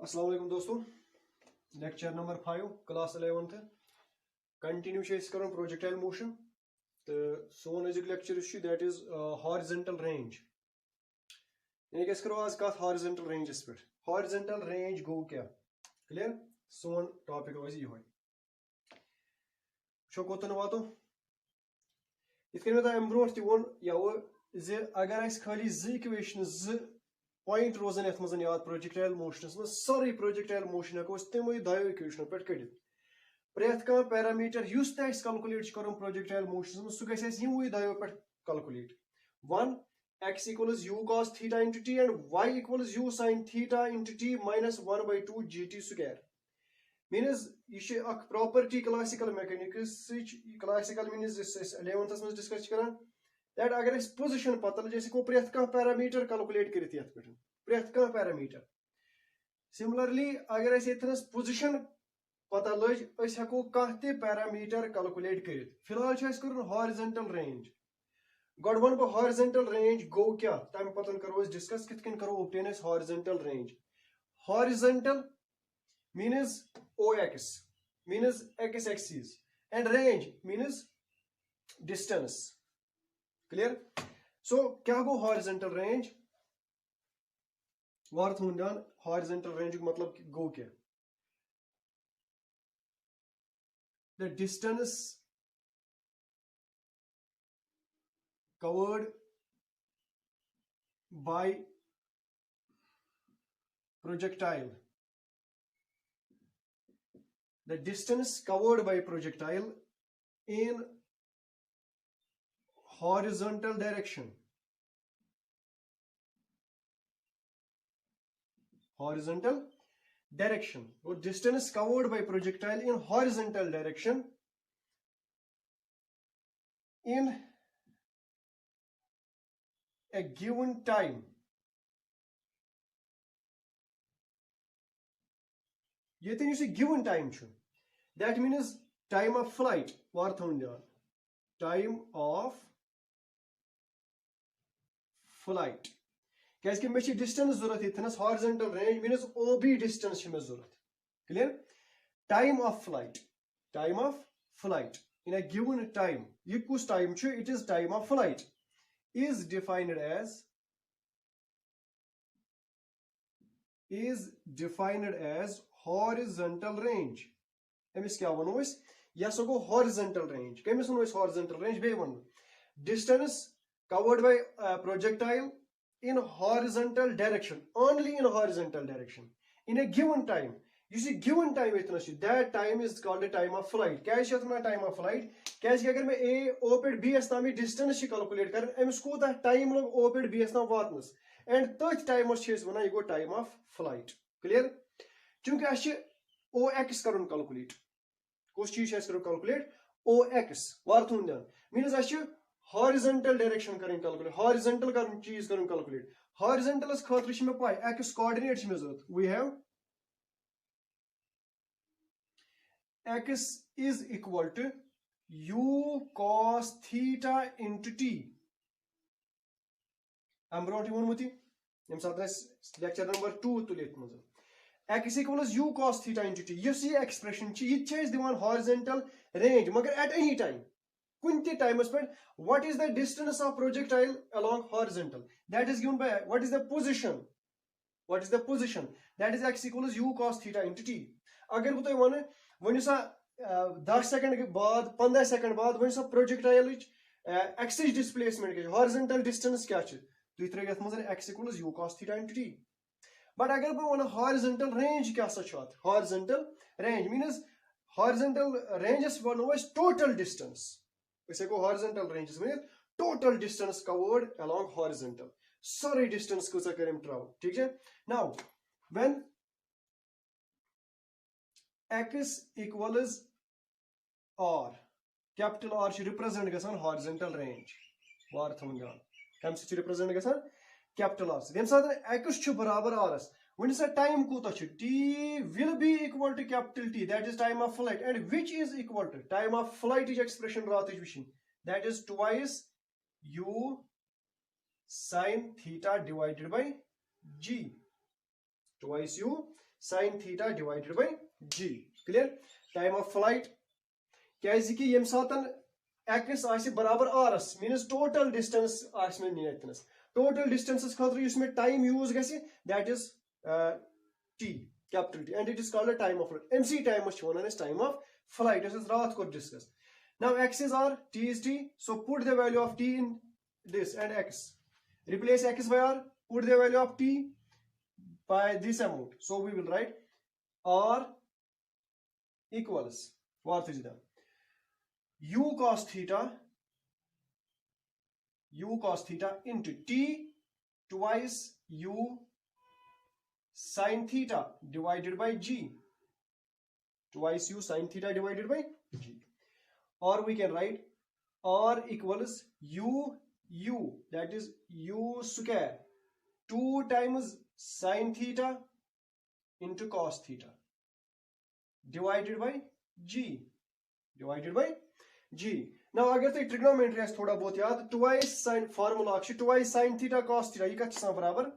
अस्सलाम वालेकुम दोस्तों, lecture number 5 class 11th continue करो प्रोजेक्टाइल मोशन तो सोन अजुक lecture that is horizontal range यानी करो आज कत हॉरिजॉन्टल रेंजस पे हॉरिजॉन्टल रेंज गो क्या क्लियर सोन टॉपिक रोज ये शो कोतन वातो इत मे अम ब्रो तोन यव जे अगर खाली इक्वेशन पॉइंट रोजन ये मज याद प्रोजेक्टाइल मोशन मज सारे प्रोजेक्टाइल मोशन हेको तमो दो इक्वेशनों पे कड़ प्रेथ कह पैरामीटर युस कैलकुलेट कर प्रोजेक्टाइल मोशन सह गई दो पे calculate one x equals u cos theta into t and y equals u sin theta into t minus 1/2 gt square means ये property classical mechanics classical means 11th में discuss करा that अगर position पता जैसे को प्रेथ कह पैरामीटर कैलकुलेट कर प्रेथ कह पैरामीटर सिमिलरली अगर पोजिशन पता लज हेको कह पैरामीटर कैलकुलेट कर फिलहाल कर हॉरिजॉन्टल रेंज गोड वन बह हॉरिजॉन्टल रेंज गो क्या तम पतन करो डिस्कस कित करो obtain horizontal range horizontal means ox means x axis and range means distance clear so क्या गो हॉरिजॉन्टल रेंज वार्थ हुंदान हॉरिजॉन्टल रेंज मतलब गो क्या the distance covered by projectile. The distance covered by projectile in horizontal direction. Horizontal direction. Or distance covered by projectile in horizontal direction in a given time given time that means time of flight time of flight क्या मे distance जरूरत इतनस horizontal range means OB distance मे जरूरत clear time of flight in a given time ये कुछ time it is time of flight is defined as horizontal range amiss क्या वनो यह सो गो horizontal range कमिस वनो horizontal range बे one distance covered by projectile in horizontal direction only in horizontal direction in a given time you see given time इतना that time is called a time of flight क्या है time of flight क्या अगर मैं A O पे B S तामी distance calculate कर amiss कोता टाइम लग O पे B एस ताम वातनस एंड तथ टाइमस छे वना ये गो टाइम ऑफ फ्लाइट क्लियर चूंकि अच्छे OX करुन कैलकुलेट कुछ चीज है करो कैलकुलेट OX वार्थ हुंदन मींस अच्छे हॉरिजॉन्टल डायरेक्शन करें कैलकुलेट हॉरिजॉन्टल कर चीज करें कैलकुलेट हॉरिजॉन्टल खातिर छ में पाई x कोऑर्डिनेट छ में जरूरत we have x is equal to u cos theta into t am brought you one yem साथ lecture number 2 तुलित मज x equals u cos theta into t yes ये expression छि ये छ दिवान horizontal range मगर at any time कुंते times पे what is the distance of projectile along horizontal that is given by what is the position that is x equals u cos theta into t अगर बु तय one वनि सा 10 second के बाद 15 second बाद वनि सा प्रोजेक्टाइल एक्सिस डिस्प्लेसमेंट के horizontal distance क्या छ तुय त्रे यथ मज x equals u cos theta into t but अगर बु वन हॉरिजॉन्टल रेंज क्या सा छ horizontal range means horizontal ranges वनो अस टोटल डिस्टेंस इसे को horizontal ranges means total distance covered along horizontal सारे डिस्टेंस को करें ट्रैवल ठीक है now when x equals r capital R should represent गसान horizontal range वार्थ हुंदान कम से represent गसान capital R देम साथ x छु बराबर r s when is time कोता छु t will be equal to capital T that is time of flight and which is equal to time of flight is expression रात विशिन that is twice u sin theta divided by g twice u sin theta divided by g. Clear? Time of flight. Kyazi ki yem satan x aasi barabar r means total distance aasi me niyatnas. Total distances khatra yus me time use gasi, that is t, capital T, and it is called a time of flight. MC time is shown as time of flight. This is raat ko discuss. Now x is r, t is t. So put the value of t in this and x. Replace x by r. Put the value of t by this amount. So we will write r equals u cos theta into t twice u sin theta divided by g. Twice u sin theta divided by g. Or we can write r equals u, that is u square 2 times sin theta into cos theta divided by g. Now agar tu trigonometry as thoda bahut yaad, twice sin formula twice sin theta cos theta, ye kacha barabar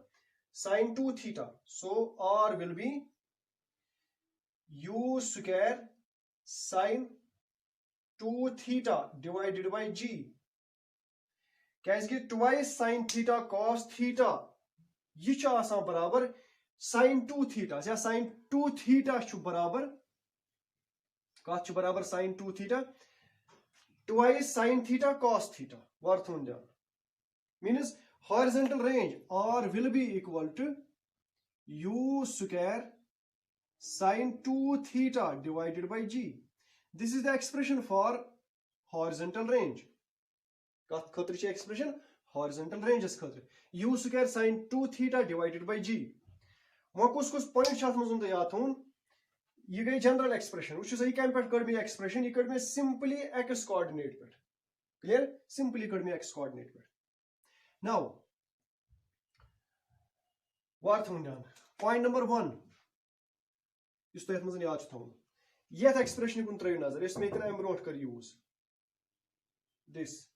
sin 2 theta. So r will be u square sin 2 theta divided by g. Kyaise twice sin theta cos theta ye cha asan barabar sin 2 theta. Ya sin 2 theta chu barabar kath chu barabar sin 2 theta twice sin theta cos theta. Varthun down means horizontal range r will be equal to u square sin 2 theta divided by g. This is the expression for horizontal range. Kath khatra che expression horizontal range is khatra u square sin 2 theta divided by g. Wa kus point chat mazun da yaad thun. Ye gay general expression. Which is a can put could be expression. You could be simply x coordinate. Clear? Simply could be x coordinate. Now, what done? Point number 1. Is to mazun yaad thun. Yet expression kun trayu nazar. Is make I'm wrote kar use this.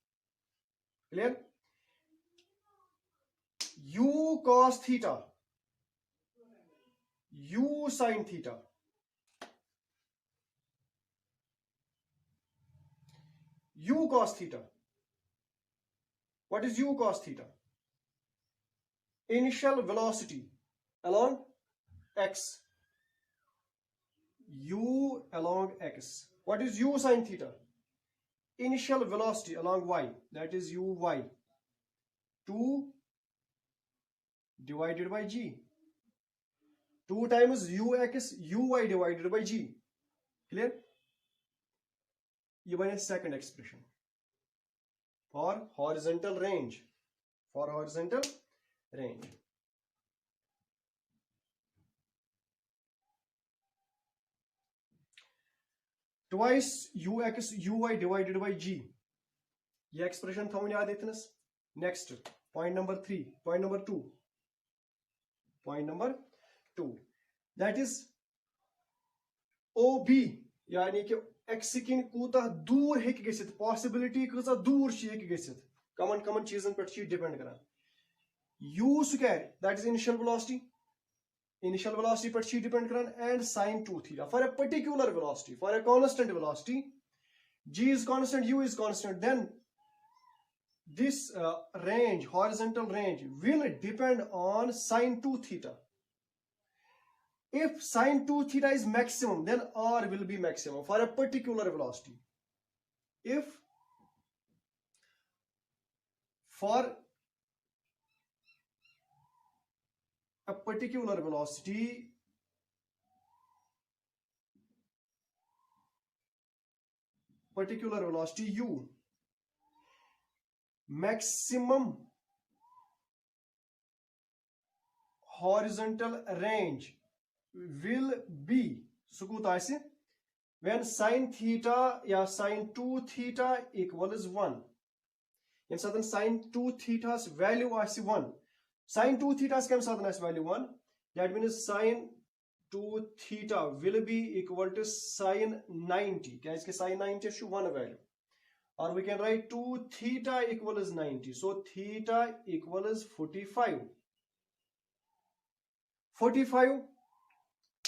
Clear? U cos theta, u sin theta. U cos theta. What is u cos theta? Initial velocity along x. U along x. What is u sin theta? Initial velocity along y. That is uy. 2 divided by g. 2 times ux uy divided by g. Clear? Even a second expression for horizontal range. Twice ux uy divided by g. This expression thaun yaad etnas. Next, point number 2. That is OB. Yani ki x kin kuta dur hek gesit, possibility kuta dur chi hek gesit. Common cheezan per chi depend karan. U square, that is initial velocity per chi depend karan, and sin 2 theta for a particular velocity, for a constant velocity. G is constant, u is constant, then this range, horizontal range, will depend on sin 2 theta. If sin 2 theta is maximum, then r will be maximum for a particular velocity. If for a particular velocity u, maximum horizontal range will be when sin theta या sin 2 theta equals 1. In certain sin 2 theta's value is 1. Sin 2 theta's value 1. That means sin 2 theta will be equal to sin 90. Sin 90 is 1 value. Or we can write 2 theta equals 90. So theta equals 45. 45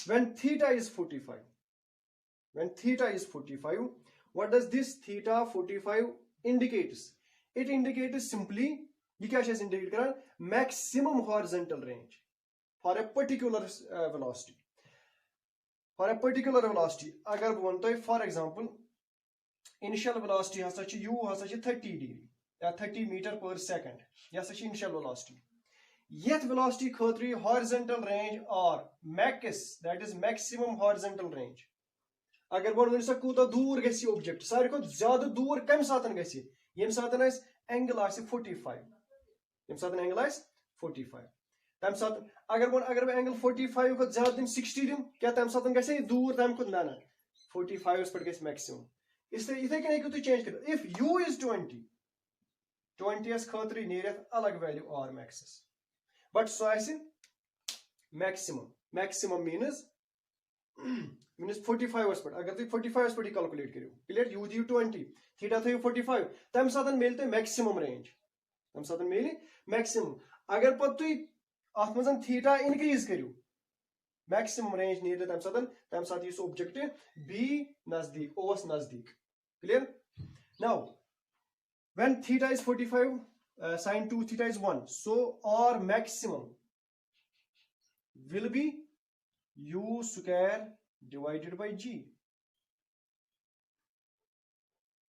when theta is 45, what does this theta 45 indicates? It indicates simply, ये क्या चीज़ indicate करा? Maximum horizontal range for a particular velocity. For a particular velocity, अगर बह one तोह for example, initial velocity हसा छि u हसा छि 30 degree या 30 meter per second. यह हसा छि initial velocity. Yet velocity Khatri horizontal range or max, that is maximum horizontal range. अगर बह वन सा कूता दूर गसी ऑब्जेक्ट, सारे को ज्यादा दूर कम सातन गसी, यम सातन आइस एंगल आइस 45, यम सातन एंगल आइस 45. तम सातन अगर मैं एंगल 45 को ज्यादा दिन 60 दिन, क्या तम सातन गसी दूर तम को ना 45 पर गसी मैक्सिमम. इसलिए इथे कने को तु चेंज कर. If u is 20 as Khatri नेरत अलग value r max. But so I say maximum means 45 पर. अगर तुम 45 पर कैलकुलेट करो, क्लियर, u दियो 20, थीटा थयो 45, तम सातन मिलते मैक्सिमम रेंज, तम सातन मिले मैक्सिमम. अगर पत तुम अत मजन थीटा इंक्रीज करो, मैक्सिमम रेंज नीर तम सात इस ऑब्जेक्ट b नजदीक, ओस नजदीक, clear. Now when theta is 45, sin 2 theta is 1, so r maximum will be u square divided by g.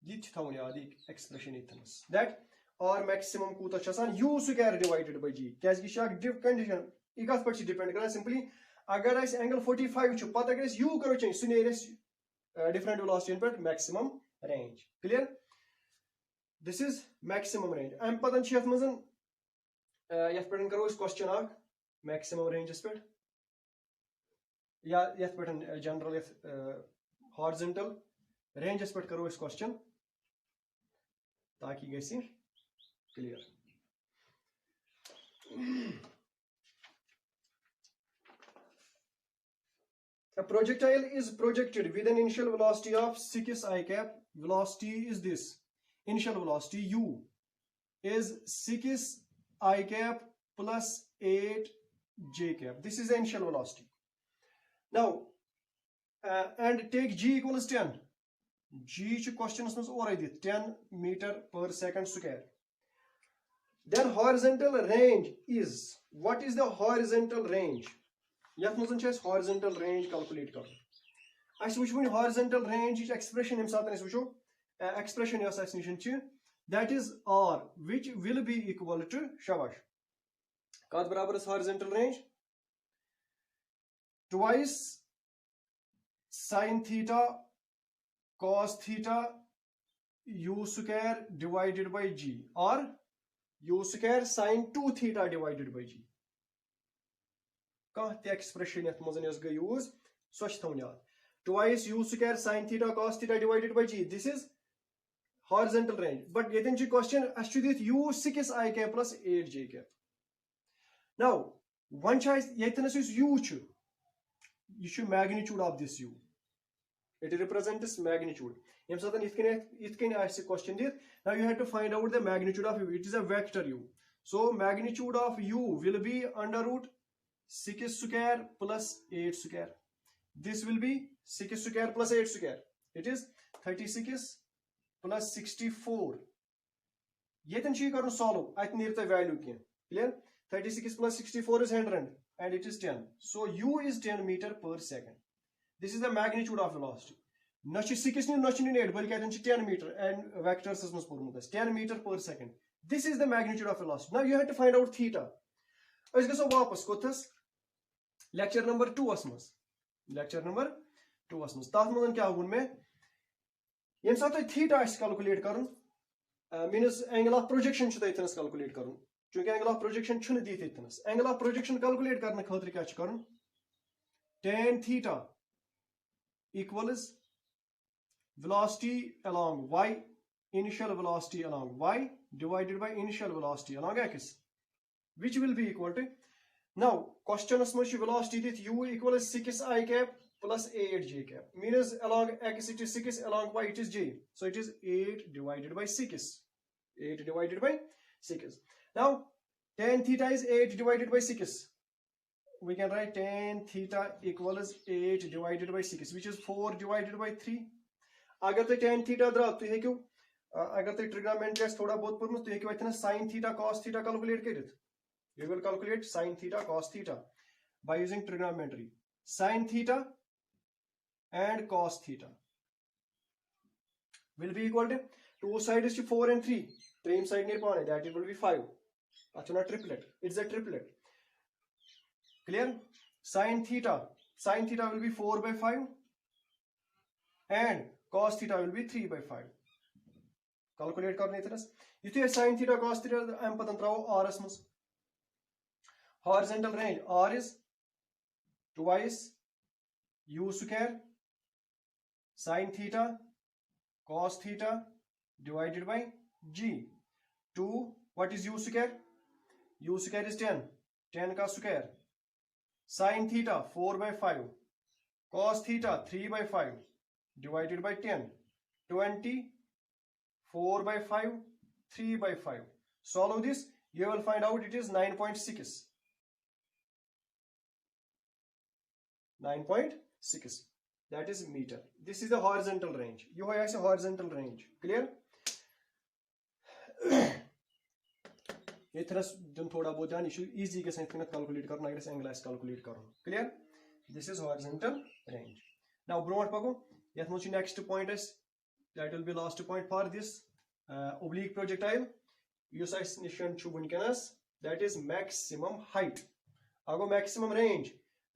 This is expression that r maximum kuta chasan u square divided by g. Kya is shak diff condition? Ikas par depend kara simply. Agar is angle 45 chu pata kare u karo change sunere different velocity but maximum range. Clear? This is maximum range. I'm patan chi mazan yat padan karo is question ak maximum range is pet. या यथ पे general यथ horizontal ranges पे करो इस question ताकि गसी clear. A projectile is projected with an initial velocity of 6 I cap. Velocity is this. Initial velocity u is 6 I cap plus 8 j cap. This is the initial velocity. Now, and take g equals 10. G question is 10 meter per second square. Then horizontal range is, what is the horizontal range? Yat muzan chess horizontal range calculate kar. As which mean horizontal range is expression himself is which expression yas assumption that is r, which will be equal to shabash. Kad barabar is horizontal range twice sin theta cos theta u square divided by g, or u square sin 2 theta divided by g. The expression yat mazan is go use swach thawn yaad. Twice u square sin theta cos theta divided by g. This is horizontal range. But yetin chi question ashtudit u 6 I cap plus 8 j cap. Now one choice yetin is u chu. You should magnitude of this u. It represents magnitude. It can ask a question there. Now you have to find out the magnitude of u. It is a vector u. So magnitude of u will be under root 6 square plus 8 square. This will be 6 square plus 8 square. It is 36 plus 64. Yetan chi karun solve. I think the value can. Clear? 36 plus 64 is 100 and it is 10. So u is 10 meter per second. This is the magnitude of velocity. Nachi 6 ni nachi 8 balki atin 10 meter and vectors is 10 meter per second. This is the magnitude of velocity. Now you have to find out theta. Let's go wapas kothas lecture number 2 asmas. Lecture number 2 asmas. Tath mazan kya hun mein yem sat theta is calculate karun means angle of projection chu taitnas calculate karun. Chunki angle of projection chune di taitnas. Angle of projection calculate karne khatri kya karun? Tan theta equals velocity along y, initial velocity along y divided by initial velocity along x, which will be equal to, now question is much velocity that u equals 6 I cap plus 8 j cap, means along x it is 6, along y it is j, so it is 8 divided by 6, 8 divided by 6. Now tan theta is 8 divided by 6, we can write tan theta equals 8 divided by 6, which is 4 divided by 3. अगर तो tan theta द्राव तो हे क्यों अगर तो trigonometry आस थोड़ा बहुत पढ़ना तो हे क्यों इतना sin theta cos theta calculate करित. You will calculate sin theta cos theta by using trigonometry. Sin theta and cos theta will be equal to two sides to 4 and 3. Same side near pawn that it will be 5. That's not triplet. It's a triplet. Clear? Sin theta will be 4 by 5 and cos theta will be 3 by 5. Calculate करने इतने ये तो sin theta cos theta हम पता नहीं R S मस horizontal range R is twice u square sin theta cos theta divided by g. 2 what is u square? U square is 10 का square. Sin theta 4 by 5 cos theta 3 by 5 divided by 10. 20 4 by 5 3 by 5. Solve this, you will find out it is 9.6. 9.6. That is meter. This is the horizontal range. You have a horizontal range. Clear? ये थ्रस दिन थोड़ा बहुत जान issue easy के साथ calculate करना अगर angle आस कैलकुलेट करो. Clear? This is horizontal range. Now ब्रोट पको यथ मज नेक्स्ट पॉइंट अस that will be last point for this oblique projectile युस अस निशन छु वनकनस दैट इज मैक्सिमम हाइट. अगो मैक्सिमम रेंज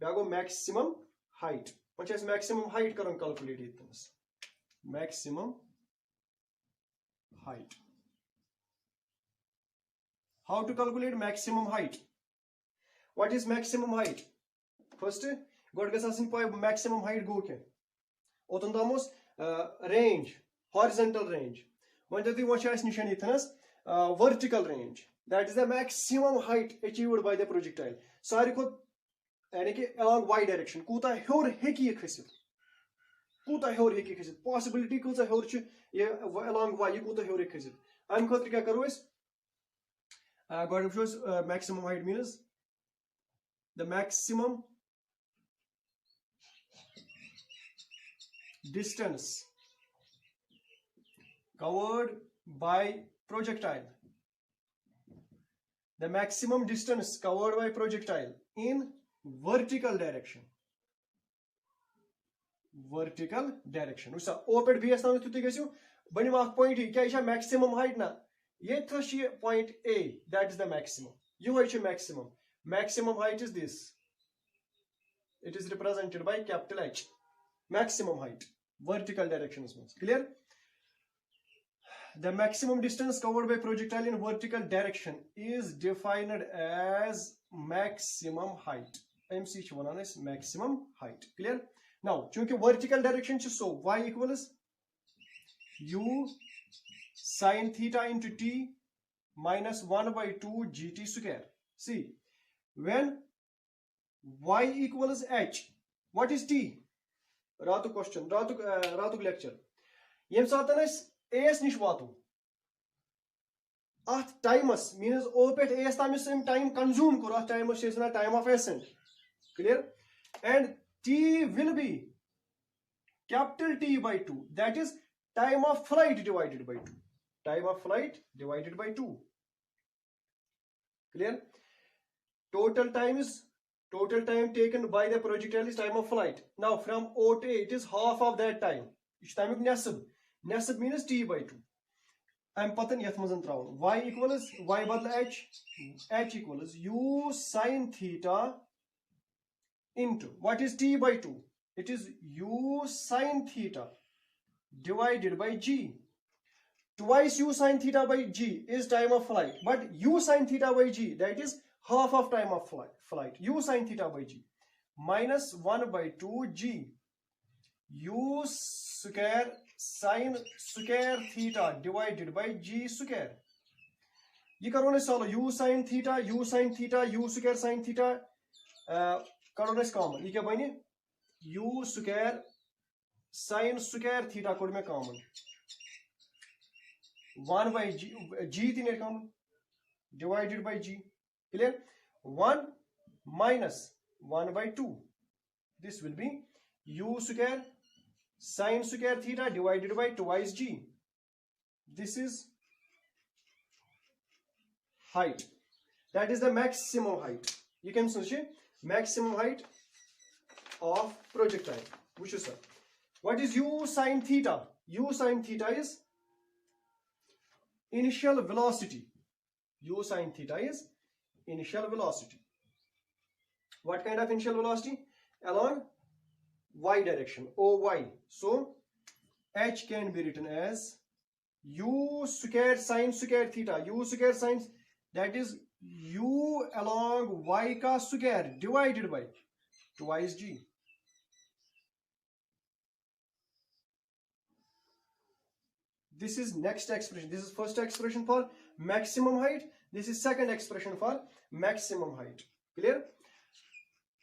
बेगो मैक्सिमम हाइट. वच अस मैक्सिमम हाइट करन कैलकुलेट इतनस maximum height. How to calculate maximum height? What is maximum height? First, God gets us in maximum height go ke. Otandamos range, horizontal range. When the watch as nishan ithanas vertical range. That is the maximum height achieved by the projectile. Sorry ko along y direction. Kuta hyor heki khasit. Kuta hyor heki khasit. Possibility kuta hyor ch along y kuta hyor khasit. I'm khotri kya karo is God shows maximum height means the maximum distance covered by projectile. The maximum distance covered by projectile in vertical direction. Vertical direction. Usa open bs now to take you. But you point kya maximum height na. Yet point A, that is the maximum. You have maximum. Maximum height is this. It is represented by capital H. Maximum height. Vertical direction is clear. The maximum distance covered by projectile in vertical direction is defined as maximum height. MC is maximum height. Clear? Now, chunki vertical direction so y equals u sin theta into t minus 1 by 2 gt square. See, when y equals h, what is t? Ratu question, Ratu lecture. Yem satanas as nish watu. At times means opet as tamis time consume kor at times is time of ascent. Clear? And t will be capital T by 2. That is time of flight divided by 2. Time of flight divided by 2. Clear? Total time taken by the projectile is time of flight. Now from O to A, it is half of that time. Each time nesab. Nesab means T by 2. I'm putting yathmazan traun. Y equals y badla h. H equals u sin theta into what is T by 2? It is u sin theta divided by g. Twice u sin theta by g is time of flight, but u sin theta by g, that is half of time of flight. U sin theta by g minus 1 by 2 g u square sin square theta divided by g square. ये करो ना solve u sin theta u square sin theta करो ना common. ये क्या बने u square sin square theta code में common. 1 by g तीन common divided by g. Clear? 1 minus 1 by 2. This will be u square sine square theta divided by twice g. This is height. That is the maximum height. You can see maximum height of projectile. Which is, sir, what is u sine theta? U sine theta is initial velocity. U sine theta is initial velocity. What kind of initial velocity? Along y direction, OY. So h can be written as u square sine square theta. U square sine, that is u along y ka square divided by twice g. This is next expression. This is first expression for maximum height. This is second expression for maximum height. Clear?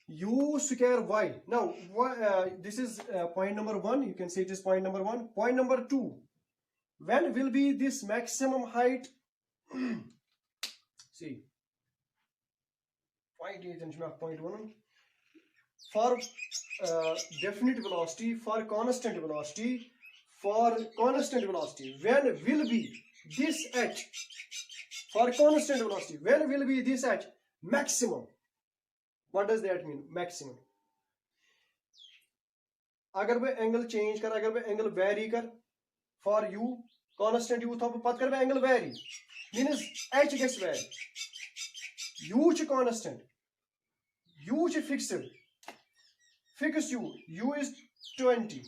U square y. Now, this is point number 1. You can say it is point number 1. Point number 2. When will be this maximum height? See, point 8 and point 1. For definite velocity, for constant velocity, when will be this h? For constant velocity, when will be this h? Maximum. What does that mean? Maximum. अगर मैं angle change कर, अगर मैं angle vary कर, for u constant u था, पत कर मैं angle vary, means h gets vary. U च constant, u च fixed, fix u is 20.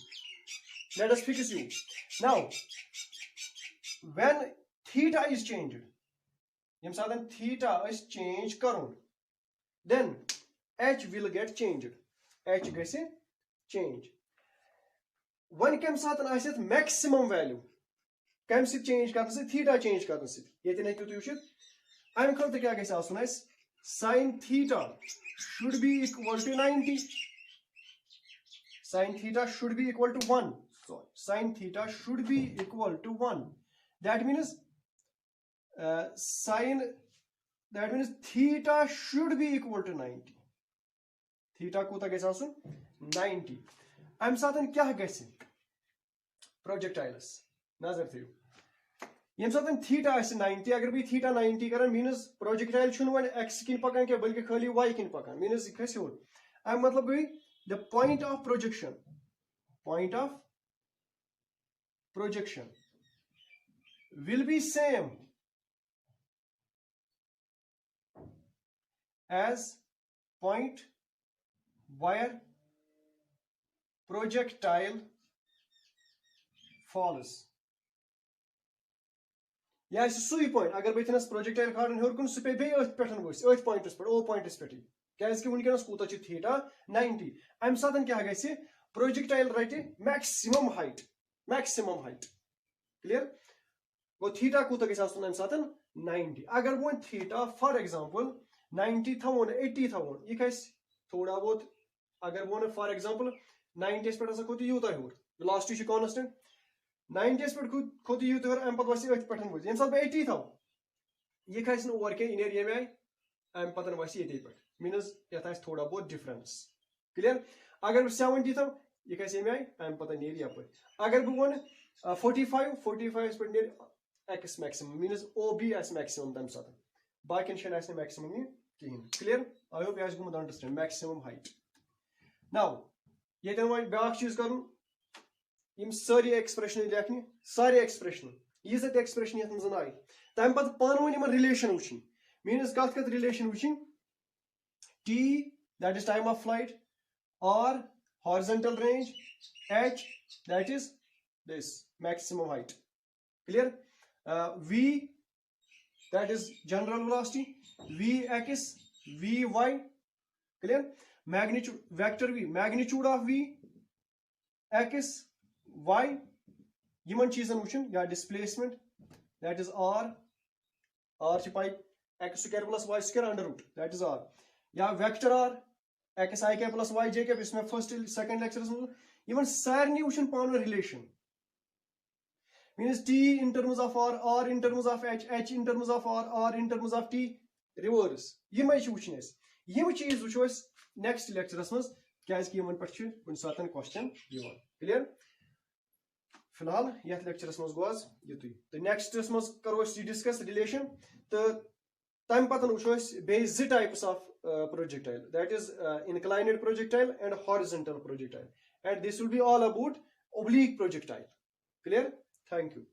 Let us fix u. Now, when theta is changed, yem sadan theta is change karun, then h will get changed. H gets change. When kem saatan asit maximum value, kem sit change karna sit theta change karna sit. Yetin hekiu tu yushit. I'm khot kya gets asun as sin theta should be equal to 90. Sin theta should be equal to 1. So sin theta should be equal to 1. That means theta should be equal to 90. Theta kuta gets also 90. I'm certain kya gets projectiles. Nazar thiyu. Yem certain theta is 90. Agar bhi theta 90 karan means projectile chun one x kin pakan ke balki khali y kin pakan. Means kaise ho? I'm matlab bhi the point of projection will be same as point where projectile falls. Yeah, it's a point. Agar bethnas projectile card and hurkun supe be earth pattern was earth point is O point is petty. Kaz ki unkenas kuta chi theta 90. I'm certain kya gaise projectile right maximum height. Clear? Go theta kuta gaise asun I'm certain 90. Agar one theta for example 90,000 80,000 ये कैसे थोड़ा बहुत अगर वो for example 90 पर ऐसा कोई Utah है और velocity is constant 90 पर कोई यूता है एम पता वैसे एक पैटर्न बोल ये सब 80 था ये कैसे न ओवर के इन एरिया में एम पता वैसे 80 पर means ये था थोड़ा बहुत difference clear अगर 70 था ये कैसे में एम पता नहीं एरिया पर अगर वो 45 पर x maximum means OB as maximum तम साथ बाकी निशान ऐसे maximum he clear? I hope you guys can understand maximum height. Now, ये तो मैं बाकी चीज़ करूँ इम सारी expression देखनी सारी expression ये सब expression ये तुम ज़नाई तम पत पानवन इम relation उचिन means कत relation उचिन T that is time of flight R horizontal range H that is this maximum height clear V that is general velocity Vx Vy clear magnitude vector V magnitude of V x y yiman cheezan wuchin ya displacement that is r ch pi x square plus y square under root that is r ya vector r x I k plus y j k isme first second lecture yiman sarni wuchin pan relation means t in terms of r in terms of h in terms of r in terms of t reverse ये मैं चूचनेस यम चीज वो next lectures मज क्या कुन सात question clear फिलहाल ये लेक्चरस मज गो युत तो नेक्स्टस मज करो डिस्कस रिलेशन तो तम पत वो बे types of projectile, that is inclined projectile and horizontal projectile, and this will be all about oblique projectile. Clear? Thank you.